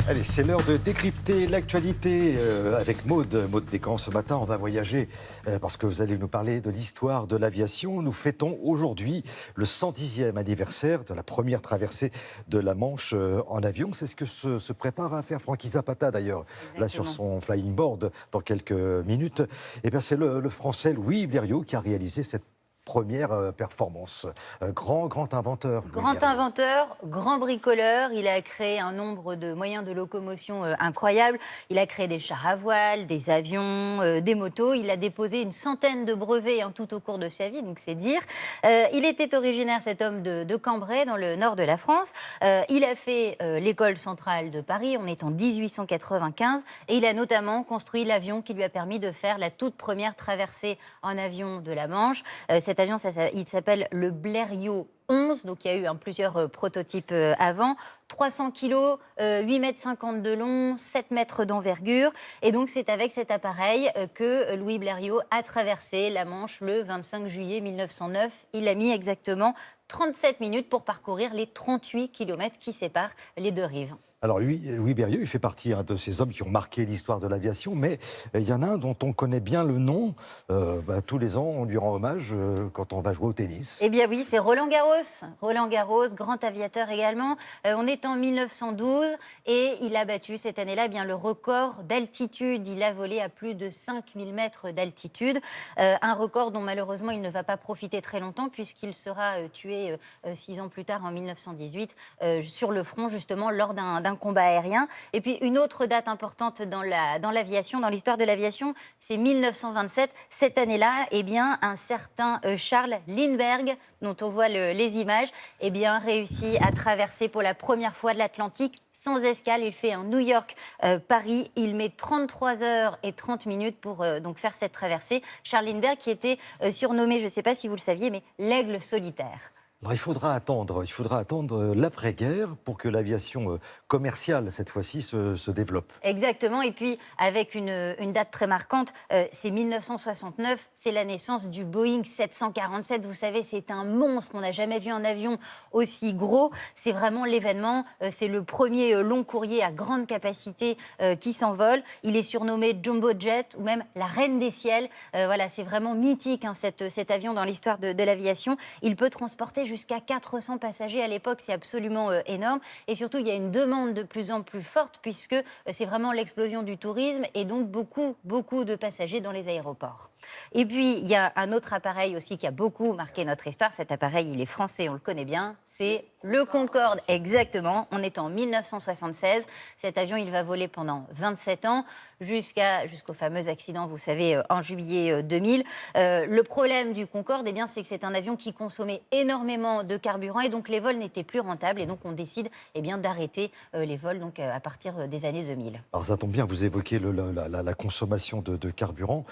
Allez, c'est l'heure de décrypter l'actualité avec Maude Descamps. Ce matin, on va voyager parce que vous allez nous parler de l'histoire de l'aviation. Nous fêtons aujourd'hui le 110e anniversaire de la première traversée de la Manche en avion. C'est ce que se prépare à faire Frankie Zapata d'ailleurs, là sur son flying board dans quelques minutes. Eh bien, c'est le Français Louis Blériot qui a réalisé cette première performance. Grand inventeur. Grand inventeur, grand bricoleur. Il a créé un nombre de moyens de locomotion incroyables. Il a créé des chars à voile, des avions, des motos. Il a déposé une centaine de brevets tout au cours de sa vie, donc c'est dire. Il était originaire, cet homme, de Cambrai, dans le nord de la France. Il a fait l'école centrale de Paris, on est en 1895, et il a notamment construit l'avion qui lui a permis de faire la toute première traversée en avion de la Manche. Cet avion, il s'appelle le Blériot 11, donc il y a eu plusieurs prototypes avant. 300 kilos, 8,50 m de long, 7 mètres d'envergure. Et donc c'est avec cet appareil que Louis Blériot a traversé la Manche le 25 juillet 1909. Il a mis exactement 37 minutes pour parcourir les 38 kilomètres qui séparent les deux rives. Alors Louis Blériot, il fait partie de ces hommes qui ont marqué l'histoire de l'aviation, mais il y en a un dont on connaît bien le nom. Tous les ans, on lui rend hommage quand on va jouer au tennis. Eh bien oui, c'est Roland Garros. Roland Garros, grand aviateur également. On est en 1912 et il a battu cette année-là le record d'altitude. Il a volé à plus de 5000 mètres d'altitude. Un record dont malheureusement il ne va pas profiter très longtemps puisqu'il sera tué 6 ans plus tard en 1918 sur le front justement lors d'un combat aérien. Et puis une autre date importante dans l'aviation, dans l'histoire de l'aviation, c'est 1927. Cette année-là, un certain Charles Lindbergh, dont on voit les images, réussit à traverser pour la première fois de l'Atlantique sans escale. Il fait un New York-Paris. Il met 33 heures et 30 minutes pour donc faire cette traversée. Charles Lindbergh qui était surnommé, je ne sais pas si vous le saviez, mais l'aigle solitaire. Alors, il faudra attendre l'après-guerre pour que l'aviation commerciale, cette fois-ci, se développe. Exactement, et puis avec une date très marquante, c'est 1969, c'est la naissance du Boeing 747. Vous savez, c'est un monstre, on n'a jamais vu un avion aussi gros. C'est vraiment l'événement, c'est le premier long courrier à grande capacité qui s'envole. Il est surnommé Jumbo Jet ou même la reine des ciels. Voilà, c'est vraiment mythique cet avion dans l'histoire de l'aviation. Il peut transporter jusqu'à 400 passagers à l'époque, c'est absolument énorme. Et surtout, il y a une demande de plus en plus forte puisque c'est vraiment l'explosion du tourisme et donc beaucoup de passagers dans les aéroports. Et puis, il y a un autre appareil aussi qui a beaucoup marqué notre histoire. Cet appareil, il est français, on le connaît bien. C'est le Concorde, exactement. On est en 1976. Cet avion, il va voler pendant 27 ans jusqu'au fameux accident, vous savez, en juillet 2000. Le problème du Concorde, c'est que c'est un avion qui consommait énormément de carburant et donc les vols n'étaient plus rentables et donc on décide d'arrêter les vols à partir des années 2000. Alors ça tombe bien, vous évoquez la consommation de carburant.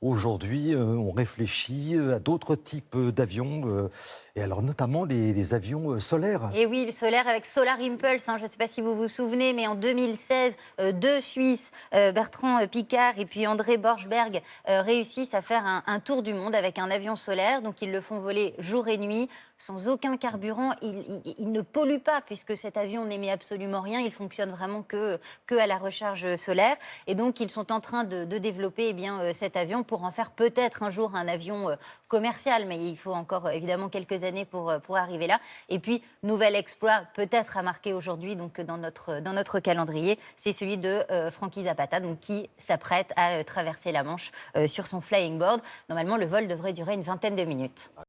Aujourd'hui, on réfléchit à d'autres types d'avions, et alors notamment les avions solaires. Et oui, le solaire avec Solar Impulse, je ne sais pas si vous vous souvenez, mais en 2016, deux Suisses, Bertrand Piccard et puis André Borschberg, réussissent à faire un tour du monde avec un avion solaire. Donc ils le font voler jour et nuit, sans aucun carburant. Il ne pollue pas puisque cet avion n'émet absolument rien. Il fonctionne vraiment que à la recharge solaire. Et donc ils sont en train de développer cet avion pour en faire peut-être un jour un avion commercial. Mais il faut encore évidemment quelques années pour arriver là. Et puis, nouvel exploit peut-être à marquer aujourd'hui donc dans notre calendrier, c'est celui de Frankie Zapata, donc, qui s'apprête à traverser la Manche sur son flying board. Normalement, le vol devrait durer une vingtaine de minutes.